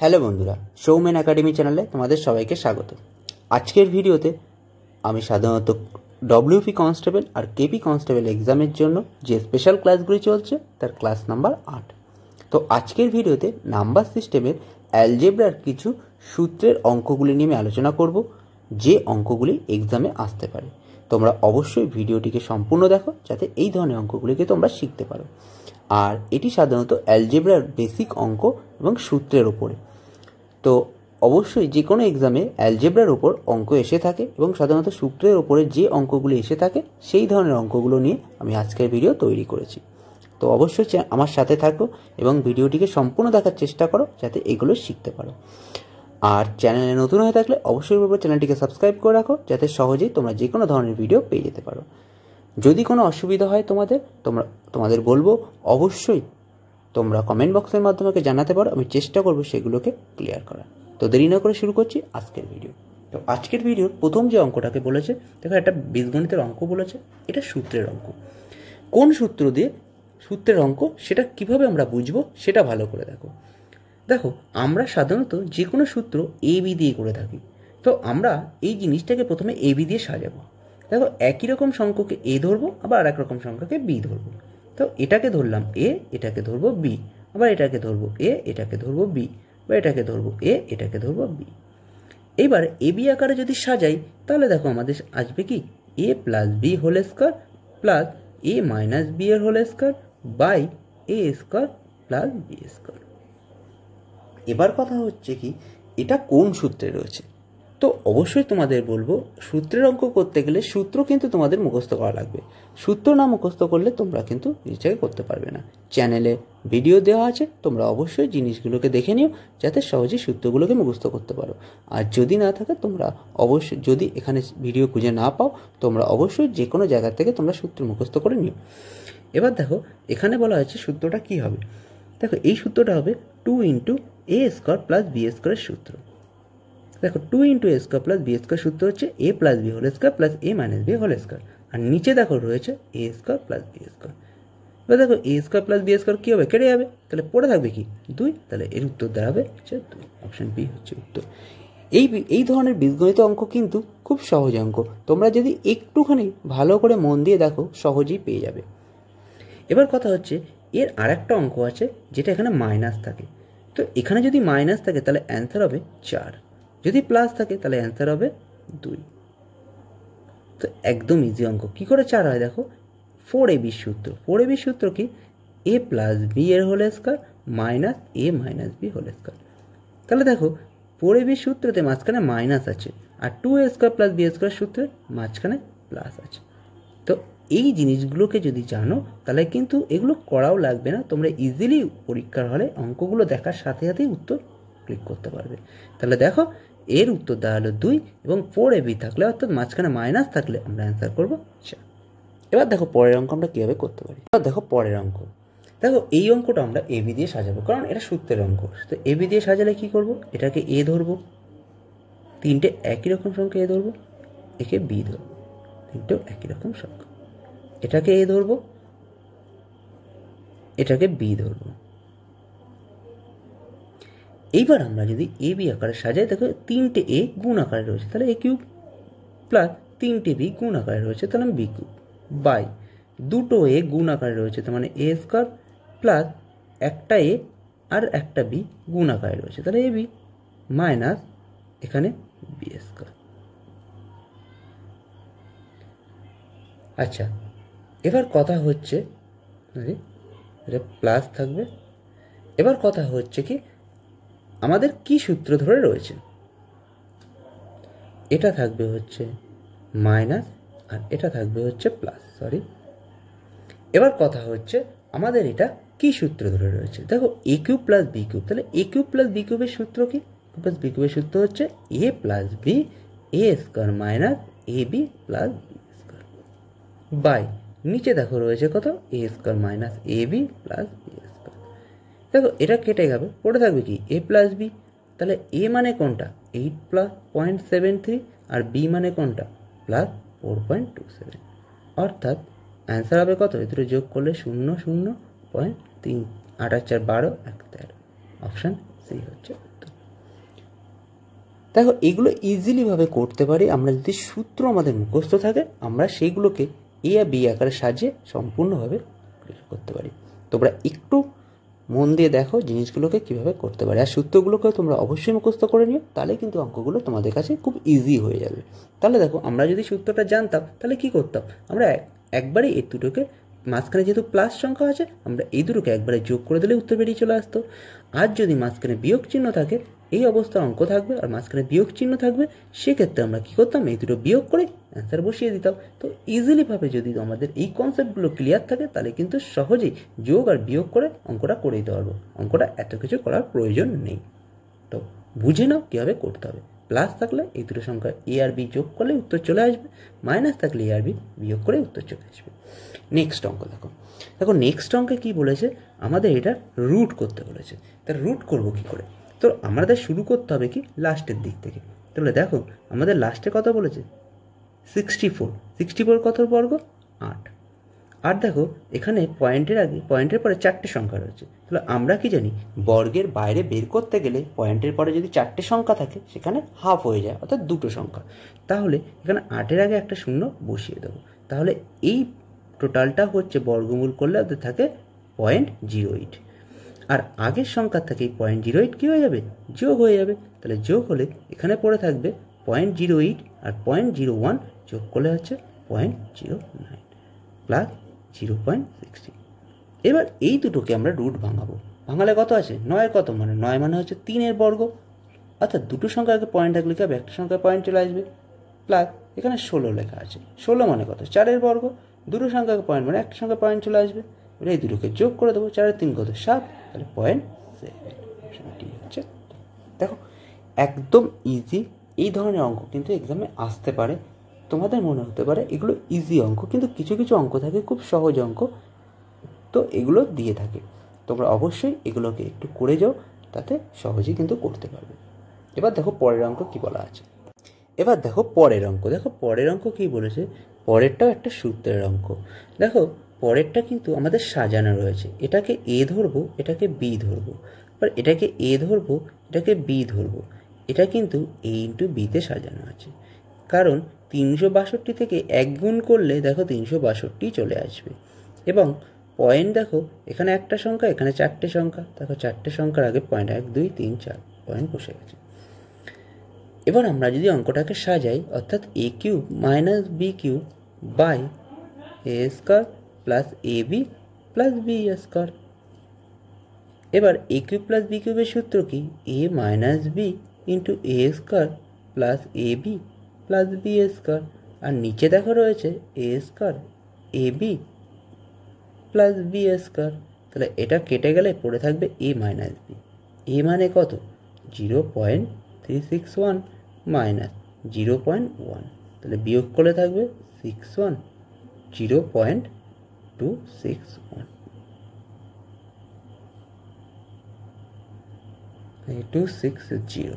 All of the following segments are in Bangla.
হ্যালো বন্ধুরা, সৌমেন একাডেমি চ্যানেলে তোমাদের সবাইকে স্বাগত। আজকের ভিডিওতে আমি সাধারণত ডব্লিউপি কনস্টেবল আর কেপি কনস্টেবল এক্সামের জন্য যে স্পেশাল ক্লাসগুলি চলছে তার ক্লাস নাম্বার 8। তো আজকের ভিডিওতে নাম্বার সিস্টেমের অ্যালজেব্রার কিছু সূত্রের অঙ্কগুলি নিয়ে আমি আলোচনা করব, যে অঙ্কগুলি এক্সামে আসতে পারে। তোমরা অবশ্যই ভিডিওটিকে সম্পূর্ণ দেখো যাতে এই ধরনের অঙ্কগুলিকে তোমরা শিখতে পারো। আর এটি সাধারণত অ্যালজেব্রার বেসিক অঙ্ক এবং সূত্রের ওপরে। তো অবশ্যই যে কোনো এক্সামে অ্যালজেব্রার ওপর অঙ্ক এসে থাকে এবং সাধারণত সূত্রের ওপরে যে অঙ্কগুলি এসে থাকে সেই ধরনের অঙ্কগুলো নিয়ে আমি আজকের ভিডিও তৈরি করেছি। তো অবশ্যই আমার সাথে থাকো এবং ভিডিওটিকে সম্পূর্ণ দেখার চেষ্টা করো যাতে এগুলো শিখতে পারো। আর চ্যানেলে নতুন হয়ে থাকলে অবশ্যই বলবো চ্যানেলটিকে সাবস্ক্রাইব করে রাখো যাতে সহজেই তোমরা যে কোনো ধরনের ভিডিও পেয়ে যেতে পারো। যদি কোনো অসুবিধা হয় তোমাদের বলবো অবশ্যই তোমরা কমেন্ট বক্সের মাধ্যমে জানাতে পারো, আমি চেষ্টা করবো সেগুলোকে ক্লিয়ার করা। তো দেরি না করে শুরু করছি আজকের ভিডিও। তো আজকের ভিডিওর প্রথম যে অঙ্কটাকে বলেছে, দেখো একটা বীজগণিতের অঙ্ক বলেছে, এটা সূত্রের অঙ্ক। কোন সূত্র দিয়ে সূত্রের অঙ্ক সেটা কিভাবে আমরা বুঝবো সেটা ভালো করে দেখো আমরা সাধারণত যে কোনো সূত্র এ বি দিয়ে করে থাকি। তো আমরা এই জিনিসটাকে প্রথমে এ বি দিয়ে সাজাবো। দেখো একই রকম সংখ্যাকে এ ধরবো, আবার আর এক রকম সংখ্যাকে বি ধরবো। তো এটাকে ধরলাম এ, এটাকে ধরবো বি, আবার এটাকে ধরবো এ, এটাকে ধরবো বি, বা এটাকে ধরবো এ, এটাকে ধরবো বি। এইবার এ বি আকারে যদি সাজাই তাহলে দেখো আমাদের আসবে কি a plus b whole square plus a minus b এর whole square by a square plus b square. এবার কথা হচ্ছে কি এটা কোন সূত্রে রয়েছে। তো অবশ্যই তোমাদের বলবো সূত্রের অঙ্ক করতে গেলে সূত্র কিন্তু তোমাদের মুখস্থ করা লাগবে। সূত্র না মুখস্থ করলে তোমরা কিন্তু জিনিসটাকে করতে পারবে না। চ্যানেলে ভিডিও দেওয়া আছে, তোমরা অবশ্যই জিনিসগুলোকে দেখে নিও যাতে সহজেই সূত্রগুলোকে মুখস্থ করতে পারো। আর যদি না থাকে তোমরা অবশ্যই, যদি এখানে ভিডিও খুঁজে না পাও, তোমরা অবশ্যই যে কোনো জায়গা থেকে তোমরা সূত্র মুখস্থ করে নিও। এবার দেখো এখানে বলা হয়েছে সূত্রটা কি হবে। দেখো এই সূত্রটা হবে 2 into a square plus b স্কোয়ারের সূত্র। দেখো 2 into a square plus b square সূত্র হচ্ছে a plus b whole square plus a minus b whole square. আর নিচে দেখো রয়েছে a square plus b square. এবার দেখো a square plus b square কী হবে, কেটে যাবে, তাহলে পড়ে থাকবে কি 2। তাহলে এর উত্তর দাঁড়াবে হচ্ছে 2। অপশান বি হচ্ছে উত্তর। এই ধরনের বীজগণিত অঙ্ক কিন্তু খুব সহজ অঙ্ক, তোমরা যদি একটুখানি ভালো করে মন দিয়ে দেখো সহজেই পেয়ে যাবে। এবার কথা হচ্ছে এর আর একটা অঙ্ক আছে যেটা এখানে মাইনাস থাকে। তো এখানে যদি মাইনাস থাকে তাহলে অ্যান্সার হবে 4, যদি প্লাস থাকে তাহলে অ্যান্সার হবে 2। তো একদম ইজি অঙ্ক। কী করে 4 হয় দেখো 4ab সূত্র। 4ab সূত্র কি এ প্লাস বি এর whole square minus a minus b whole square. তাহলে দেখো 4ab সূত্রতে মাঝখানে মাইনাস আছে, আর 2a square plus b square সূত্রে মাঝখানে প্লাস আছে। তো এই জিনিসগুলোকে যদি জানো তাহলে কিন্তু এগুলো করাও লাগবে না, তোমরা ইজিলি পরীক্ষার হলে অঙ্কগুলো দেখার সাথে সাথেই উত্তর ক্লিক করতে পারবে। তাহলে দেখো এর উত্তর দাঁড়ালো 2 এবং 4ab থাকলে অর্থাৎ মাঝখানে মাইনাস থাকলে আমরা অ্যান্সার করবো 4। এবার দেখো পরের অঙ্ক আমরা কীভাবে করতে পারি। এবার দেখো পরের অঙ্ক, দেখো এই অঙ্কটা আমরা এ বি দিয়ে সাজাবো কারণ এটা সূত্রের অঙ্ক। তো এ বি দিয়ে সাজালে কী করবো, এটাকে এ ধরবো, তিনটে একই রকম সংখ্যা এ ধরবো, একে বি ধরবো, তিনটেও একই রকম সংখ্যা। এটাকে এ ধরবো, এটাকে বি ধরবো। এইবার আমরা যদি এ বি আকারে সাজাই, দেখো তিনটে এ গুণ আকারে রয়েছে তাহলে এ কিউব প্লাস তিনটে বি গুণ আকারে রয়েছে তাহলে বি কিউব বাই দুটো এ গুণ আকারে রয়েছে তার মানে এ স্কোয়ার প্লাস একটা এ আর একটা বি গুণ আকারে রয়েছে তাহলে এ বি মাইনাস এখানে বি স্কোয়ার। আচ্ছা এবার কথা হচ্ছে এটা প্লাস থাকবে। এবার কথা হচ্ছে কি আমাদের কি সূত্র ধরে রয়েছে, এটা থাকবে হচ্ছে মাইনাস আর এটা থাকবে হচ্ছে প্লাস, এবার কথা হচ্ছে আমাদের এটা কি সূত্র ধরে রয়েছে। দেখো এ কিউব প্লাস বি কিউব, তাহলে এ কিউব প্লাস বি কিউবের সূত্র কি, প্লাস বি কিউবের সূত্র হচ্ছে a plus b a square minus a b plus b square by নিচে দেখো রয়েছে কত a square minus a b plus b square. দেখো এটা কেটে যাবে, পড়ে থাকবে কি এ প্লাস বি, তাহলে এ মানে কোনটা 8 প্লাস 0.73 আর বি মানে কোনটা প্লাস 4.27, অর্থাৎ অ্যান্সার হবে কত, এ দুটো যোগ করলে 0.0.3 8 আর 4 12 1 13। অপশান সি হচ্ছে উত্তর। দেখো এগুলো ইজিলিভাবে করতে পারি আমরা যদি সূত্র আমাদের মুখস্থ থাকে, আমরা সেইগুলোকে এ আর বি আকারে সাজিয়ে সম্পূর্ণভাবে করতে পারি। তোমরা একটু মন দিয়ে দেখো জিনিসগুলোকে কীভাবে করতে পারি, আর সূত্রগুলোকেও তোমরা অবশ্যই মুখস্থ করে নিও, তাহলে কিন্তু অঙ্কগুলো তোমাদের কাছে খুব ইজি হয়ে যাবে। তাহলে দেখো আমরা যদি সূত্রটা জানতাম তাহলে কি করতাম, আমরা একবারে এই দুটোকে মাঝখানে যেহেতু প্লাস সংখ্যা আছে, আমরা এই দুটোকে একবারে যোগ করে দিলে উত্তর বেরিয়ে চলে আসতো। আর যদি মাঝখানে বিয়োগ চিহ্ন থাকে, এই অবস্থার অঙ্ক থাকবে আর মাঝখানে বিয়োগ চিহ্ন থাকবে, সেক্ষেত্রে আমরা কী করতাম, এই দুটো বিয়োগ করে অ্যান্সার বসিয়ে দিতাম। তো ইজিলিভাবে যদি আমাদের এই কনসেপ্টগুলো ক্লিয়ার থাকে, তাহলে কিন্তু সহজেই যোগ আর বিয়োগ করে অঙ্কটা করে দিতে পারবো। অঙ্কটা এত কিছু করার প্রয়োজন নেই। তো বুঝে নাও কীভাবে করতে হবে। প্লাস থাকলে এই দুটো সংখ্যা এ আর বি যোগ করলে উত্তর চলে আসবে, মাইনাস থাকলে এ আর বি বিয়োগ করে উত্তর চলে আসবে। নেক্সট অঙ্ক দেখো নেক্সট অঙ্কে কী বলেছে, আমাদের এটা রুট করতে বলেছে। তার রুট করবো কী করে, তো আমাদের শুরু করতে হবে কি লাস্টের দিক থেকে। তাহলে দেখো আমাদের লাস্টে কত বলেছে 64 কত বর্গ 8। আর দেখো এখানে পয়েন্টের আগে পয়েন্টের পরে 4টে সংখ্যা রয়েছে। তাহলে আমরা কি জানি, বর্গের বাইরে বের করতে গেলে পয়েন্টের পরে যদি 4টে সংখ্যা থাকে সেখানে হাফ হয়ে যায়, অর্থাৎ 2টো সংখ্যা। তাহলে এখানে 8-এর আগে একটা শূন্য বসিয়ে দেবো। তাহলে এই টোটালটা হচ্ছে বর্গমূল করলে ওদের থাকে 0.08। আর আগের সংখ্যার থেকে এই 0.08 কী হয়ে যাবে, যোগ হয়ে যাবে। তাহলে যোগ হলে এখানে পড়ে থাকবে 0.08 আর 0.01 যোগ করলে হচ্ছে 0.09 প্লাস 0.60। এবার এই দুটোকে আমরা রুট ভাঙাবো। ভাঙালে কত আছে, 9-এর কত মানে 9 মানে হচ্ছে 3-এর বর্গ, অর্থাৎ দুটো সংখ্যা আগে পয়েন্ট থাকলে কি হবে, একটা সংখ্যায় পয়েন্ট চলে আসবে। প্লাস এখানে 16 লেখা আছে, 16 মানে কত 4-এর বর্গ, দুটো সংখ্যাকে পয়েন্ট মানে একটা সংখ্যায় পয়েন্ট চলে আসবে। এবার এই দুটোকে যোগ করে দেবো, 4 আর 3 কত 7, তাহলে 0.7 হচ্ছে। দেখো একদম ইজি। এই ধরনের অঙ্ক কিন্তু এক্সামে আসতে পারে, তোমাদের মনে হতে পারে এগুলো ইজি অঙ্ক, কিন্তু কিছু কিছু অঙ্ক থাকে খুব সহজ অঙ্ক, তো এগুলো দিয়ে থাকে। তোমরা অবশ্যই এগুলোকে একটু করে যাও, তাতে সহজেই কিন্তু করতে পারবে। এবার দেখো পরের অঙ্ক কী বলা আছে। এবার দেখো পরের অঙ্ক কী বলেছে, পরেরটাও একটা সূত্রের অঙ্ক। দেখো পরেরটা কিন্তু আমাদের সাজানো রয়েছে, এটাকে এ ধরবো, এটাকে বি ধরবো, এবার এটাকে এ ধরবো, এটাকে বি ধরবো। এটা কিন্তু এ ইন্টু বিতে সাজানো আছে, কারণ 362 থেকে 1 গুণ করলে দেখো 362 চলে আসবে। এবং পয়েন্ট দেখো এখানে একটা সংখ্যা, এখানে 4টে সংখ্যা, দেখো 4টে সংখ্যার আগে পয়েন্ট 1 2 3 4 পয়েন্ট বসে গেছে। এবার আমরা যদি অঙ্কটাকে সাজাই, অর্থাৎ a cube minus b cube by a square plus a b plus b square. এবার এ কিউব প্লাস বি কিউবের সূত্র কি, a minus b into a square plus a b plus b square. আর নিচে দেখো রয়েছে a square a b plus b square. তাহলে এটা কেটে গেলে পড়ে থাকবে এ মাইনাস বি। এ মানে কত 0.361 মাইনাস 0.1, তাহলে বিয়োগ করে থাকবে 61 0.261 260।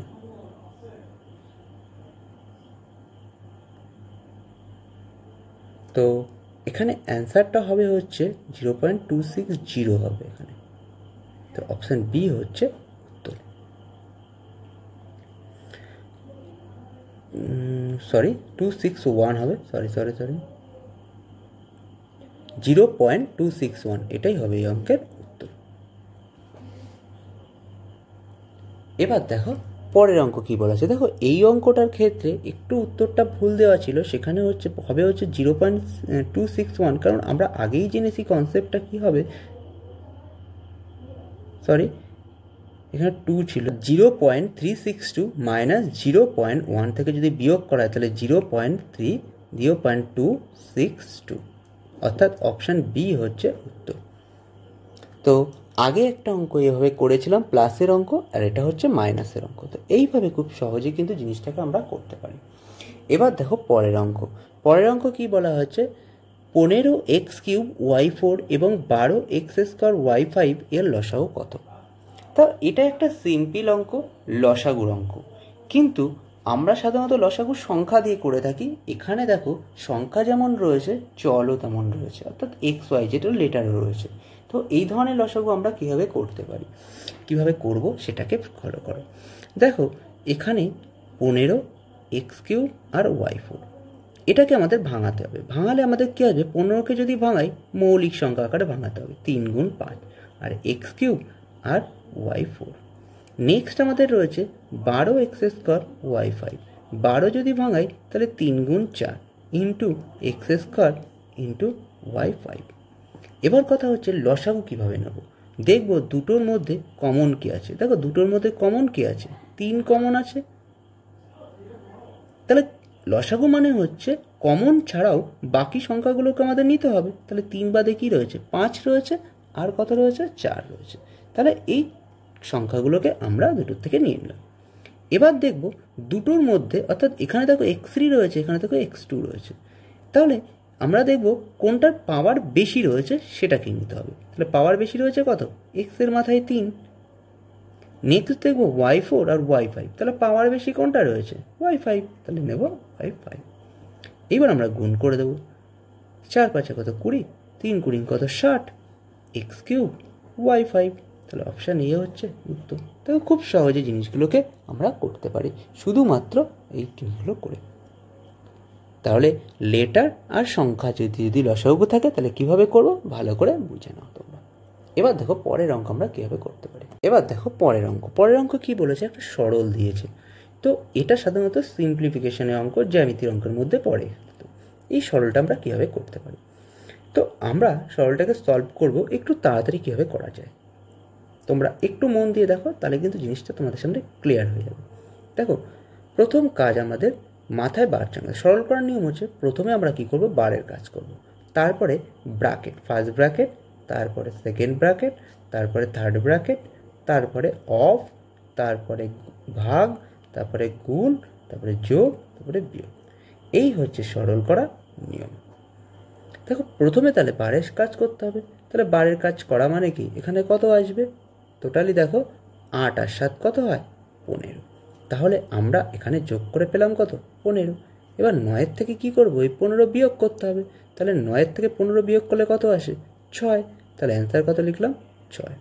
তো এখানে অ্যান্সারটা হবে হচ্ছে 0.260 হবে এখানে। তো অপশান বি হচ্ছে উত্তর। সরি 261 হবে, সরি 0.261 এটাই হবে এই অঙ্কের উত্তর। এবার দেখো পরের অঙ্ক কি বলেছে। দেখো এই অঙ্কটার ক্ষেত্রে একটু উত্তরটা ভুল দেওয়া ছিল, সেখানে হবে 0.261, কারণ আমরা আগেই জেনেছি কনসেপ্টটা কি হবে। সরি এখানে 2 ছিল, 0.362 মাইনাস 0.1 থেকে যদি বিয়োগ করা হয় তাহলে 0.262, অর্থাৎ অপশান বি হচ্ছে উত্তর। তো আগে একটা অঙ্ক এভাবে করেছিলাম প্লাসের অঙ্ক, আর এটা হচ্ছে মাইনাসের অঙ্ক। তো এইভাবে খুব সহজে কিন্তু জিনিসটাকে আমরা করতে পারি। এবার দেখো পরের অঙ্ক কি বলা হচ্ছে, 15x³ y4 এবং 12x² y5 এর লসাগু কত। তা এটা একটা সিম্পল অঙ্ক, লসাগুর অঙ্ক, কিন্তু আমরা সাধারণত লসাগু সংখ্যা দিয়ে করে থাকি। এখানে দেখো সংখ্যা যেমন রয়েছে চলও তেমন রয়েছে, অর্থাৎ xy যেটা লেটারও রয়েছে। তো এই ধরনের লসাগু আমরা কীভাবে করতে পারি, কীভাবে করব সেটাকে ফলো করো। দেখো এখানে 15x³ আর y4। এটাকে আমাদের ভাঙাতে হবে। ভাঙালে আমাদের কী হবে, 15কে যদি ভাঙাই মৌলিক সংখ্যা আকারে ভাঙাতে হবে, 3 গুণ 5 আর x³ আর y4। নেক্সট আমাদের রয়েছে 12x² y5। 12 যদি ভাঙাই তাহলে 3 গুণ 4 ইন্টু x² ইন্টু y5। এবার কথা হচ্ছে লসাগু কীভাবে নেব। দেখব দুটোর মধ্যে কমন কী আছে। দেখো দুটোর মধ্যে কমন কী আছে, 3 কমন আছে। তাহলে লসাগু মানে হচ্ছে কমন ছাড়াও বাকি সংখ্যাগুলোকে আমাদের নিতে হবে। তাহলে 3 বাদে কী রয়েছে, 5 রয়েছে, আর কত রয়েছে, 4 রয়েছে। তাহলে এই সংখ্যাগুলোকে আমরা দুটোর থেকে নিয়ে নিলাম। এবার দেখব দুটোর মধ্যে, অর্থাৎ এখানে দেখো x3 রয়েছে, এখানে দেখো x2 রয়েছে। তাহলে আমরা দেখব কোনটার পাওয়ার বেশি রয়েছে সেটাকে নিতে হবে। তাহলে পাওয়ার বেশি রয়েছে কত, x এর মাথায় 3। নেক্সট দেখবো y4 আর y5। তাহলে পাওয়ার বেশি কোনটা রয়েছে, y5। তাহলে নেব y5। এইবার আমরা গুণ করে দেবো। 4 5 কত 20, 3 20 কত 60, x³ y5। তাহলে অপশান এ হচ্ছে উত্তর। তাহলে খুব সহজে জিনিসগুলোকে আমরা করতে পারি শুধুমাত্র এই জিনিসগুলো করে। তাহলে লেটার আর সংখ্যা যদি লসাগু থাকে তাহলে কিভাবে করব ভালো করে বুঝে নাও তোমরা। এবার দেখো পরের অঙ্ক আমরা কীভাবে করতে পারি। এবার দেখো পরের অঙ্ক কী বলেছে, একটা সরল দিয়েছে। তো এটা সাধারণত সিম্পলিফিকেশনের অঙ্ক, জ্যামিতির অঙ্কের মধ্যে পড়ে। তো এই সরলটা আমরা কীভাবে করতে পারি। তো আমরা সরলটাকে সলভ করব একটু তাড়াতাড়ি কীভাবে করা যায়। তোমরা একটু মন দিয়ে দেখো, তাহলে কিন্তু জিনিসটা তোমাদের সামনে ক্লিয়ার হয়ে যাবে। দেখো প্রথম কাজ আমাদের মাথায় বার চাঙা। সরল করার নিয়ম হচ্ছে প্রথমে আমরা কি করব, বারের কাজ করব, তারপরে ব্র্যাকেট, ফার্স্ট ব্র্যাকেট, তারপরে সেকেন্ড ব্র্যাকেট, তারপরে থার্ড ব্র্যাকেট, তারপরে অফ, তারপরে ভাগ, তারপরে গুণ, তারপরে যোগ, তারপরে বিয়োগ। এই হচ্ছে সরল করা নিয়ম। দেখো প্রথমে তাহলে বারের কাজ করতে হবে। তাহলে বারের কাজ করা মানে কি, এখানে কত আসবে, টোটালি দেখো 8 আর 7 কত হয়, 15। তাহলে আমরা এখানে যোগ করে পেলাম কত, 15। এবার 9 থেকে কি করব, এই 15 বিয়োগ করতে হবে। তাহলে 9 থেকে 15 বিয়োগ করলে কত আসে, 6। তাহলে অ্যান্সার কত লিখলাম, 6।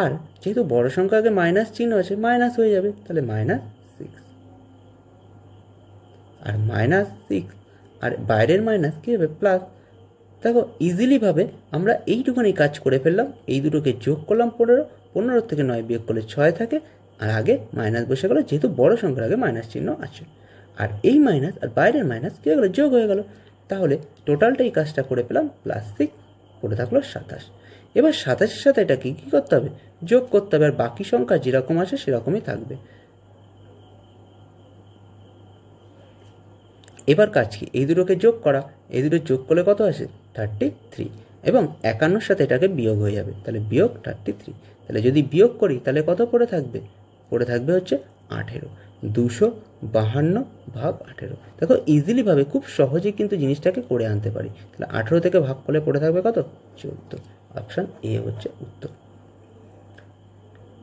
আর যেহেতু বড় সংখ্যা আগে মাইনাস চিহ্ন আছে, মাইনাস হয়ে যাবে, তাহলে -6। আর -6 আর বাইরের মাইনাস কী হবে, প্লাস। দেখো ইজিলিভাবে আমরা এইটুখানি কাজ করে ফেললাম। এই দুটোকে যোগ করলাম 15 থেকে 9 বিয়োগ করলে 6 থাকে, আর আগে মাইনাস বসে গেল, যেহেতু বড় সংখ্যার আগে মাইনাস চিহ্ন আছে। আর এই মাইনাস আর বাইরের মাইনাস কী হয়ে গেলো, যোগ হয়ে গেল। তাহলে টোটালটা এই কাজটা করে পেলাম, +6 পড়ে থাকলো 27। এবার 27-এর সাথে এটা কী করতে হবে, যোগ করতে হবে। আর বাকি সংখ্যা যেরকম আছে সেরকমই থাকবে। এবার কাজ কি, এই দুটোকে যোগ করা। এই দুটো যোগ করলে কত আসে, 33। এবং 51-র সাথে এটাকে বিয়োগ হয়ে যাবে, তাহলে বিয়োগ 33। তাহলে যদি বিয়োগ করি তাহলে কত পড়ে থাকবে, পড়ে থাকবে হচ্ছে 18। 252 ভাগ 18। দেখো ইজিলিভাবে খুব সহজেই কিন্তু জিনিসটাকে করে আনতে পারি। তাহলে 18 থেকে ভাগ করলে পড়ে থাকবে কত, 14। অপশান এ হচ্ছে উত্তর।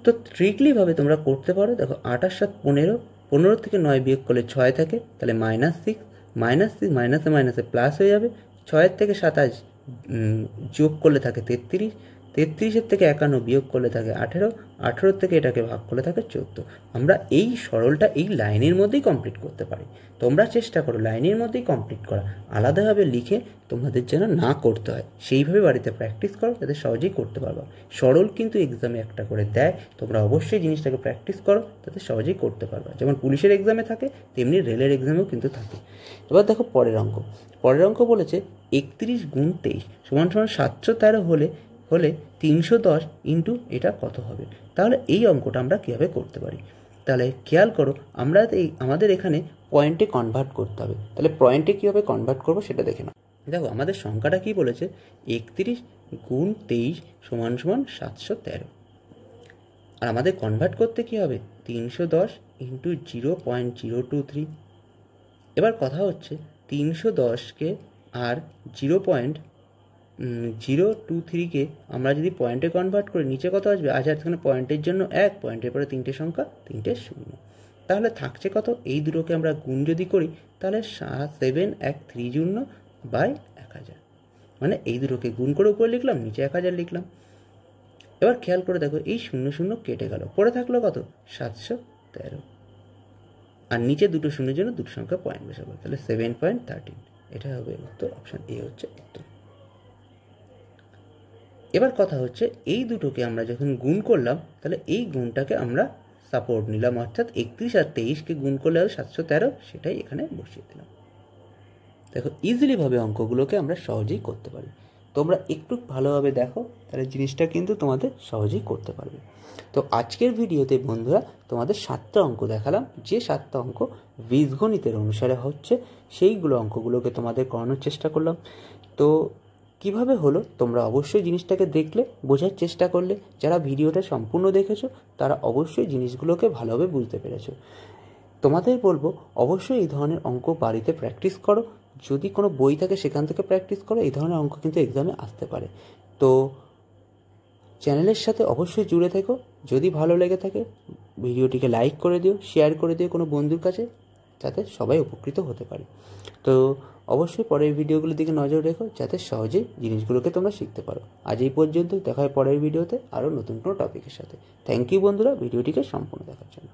তো ট্রিকলিভাবে তোমরা করতে পারো। দেখো 8 আর 7 15, 15 থেকে 9 বিয়োগ করলে 6 থাকে, তাহলে -6, -6 মাইনাসে মাইনাসে প্লাস হয়ে যাবে। 6 থেকে 27 যোগ করলে থাকে 33, 33 থেকে 51 বিয়োগ করলে থাকে 18, 18 থেকে এটাকে ভাগ করলে থাকে 14। আমরা এই সরলটা এই লাইনের মধ্যেই কমপ্লিট করতে পারি। তোমরা চেষ্টা করো লাইনের মধ্যেই কমপ্লিট করা, আলাদাভাবে লিখে তোমাদের যেন না করতে হয়। সেইভাবে বাড়িতে প্র্যাকটিস করো, যাতে সহজেই করতে পারবো। সরল কিন্তু এক্সামে একটা করে দেয়, তোমরা অবশ্যই জিনিসটাকে প্র্যাকটিস করো, তাতে সহজেই করতে পারবে। যেমন পুলিশের এক্সামে থাকে, তেমনি রেলের এক্সামেও কিন্তু থাকে। এবার দেখো পরের অঙ্ক বলেছে 31 গুণ 23 সমান 713 হলে 310 ইন্টু এটা কত হবে। তাহলে এই অঙ্কটা আমরা কীভাবে করতে পারি। তাহলে খেয়াল করো, আমাদের এখানে পয়েন্টে কনভার্ট করতে হবে। তাহলে পয়েন্টে কীভাবে কনভার্ট করবো সেটা দেখে নাও। দেখো আমাদের সংখ্যাটা কী বলেছে, 31 গুণ 23 সমান 713। আর আমাদের কনভার্ট করতে কী হবে, 310 ইন্টু 0.023। এবার কথা হচ্ছে 310কে আর 0.023কে আমরা যদি পয়েন্টে কনভার্ট করি, নিচে কত আসবে, এখানে পয়েন্টের জন্য 1, পয়েন্টের পরে 3টে সংখ্যা, 3টে 0। তাহলে থাকছে কত, এই দুটোকে আমরা গুণ যদি করি তাহলে 7,153/1000। মানে এই দুটোকে গুণ করে উপরে লিখলাম, নিচে 1000 লিখলাম। এবার খেয়াল করে দেখো, এই 0 0 কেটে গেল, পড়ে থাকলো কত, 713। আর নিচে দুটো শূন্যের জন্য দুটো সংখ্যা পয়েন্ট বসাবো, তাহলে 7.13। এটা হবে উত্তর, অপশান এ হচ্ছে উত্তর। এবার কথা হচ্ছে এই দুটোকে আমরা যখন গুণ করলাম তাহলে এই গুণটাকে আমরা সাপোর্ট নিলাম, অর্থাৎ 31 আর 23কে গুণ করলে হবে 713, সেটাই এখানে বসিয়ে দিলাম। দেখো ইজিলিভাবে অঙ্কগুলোকে আমরা সহজেই করতে পারি। তোমরা একটু ভালোভাবে দেখো, তাহলে জিনিসটা কিন্তু তোমাদের সহজেই করতে পারবে। তো আজকের ভিডিওতে বন্ধুরা তোমাদের 7টা অঙ্ক দেখালাম, যে 7টা অঙ্ক বীজগণিতের অনুসারে হচ্ছে সেইগুলো অঙ্কগুলোকে তোমাদের করানোর চেষ্টা করলাম। তো কিভাবে হলো তোমরা অবশ্যই জিনিসটাকে দেখলে, বোঝার চেষ্টা করলে। যারা ভিডিওটা সম্পূর্ণ দেখেছো তারা অবশ্যই জিনিসগুলোকে ভালোভাবে বুঝতে পেরেছো। তোমাদের বলবো অবশ্যই এই ধরনের অঙ্ক বাড়িতে প্র্যাকটিস করো, যদি কোনো বই থাকে সেখান থেকে প্র্যাকটিস করো, এই ধরনের অঙ্ক কিন্তু এক্সামে আসতে পারে। তো চ্যানেলের সাথে অবশ্যই জুড়ে থেকো। যদি ভালো লেগে থাকে ভিডিওটিকে লাইক করে দিও, শেয়ার করে দিও কোনো বন্ধুর কাছে, যাতে সবাই উপকৃত হতে পারে। তো অবশ্যই পরের ভিডিওগুলোর দিকে নজর রেখো, যাতে সহজেই জিনিসগুলোকে তোমরা শিখতে পারো। আজ এই পর্যন্ত, দেখা হয় পরের ভিডিওতে আরও নতুন কোনো টপিকের সাথে। থ্যাংক ইউ বন্ধুরা ভিডিওটিকে সম্পূর্ণ দেখার জন্য।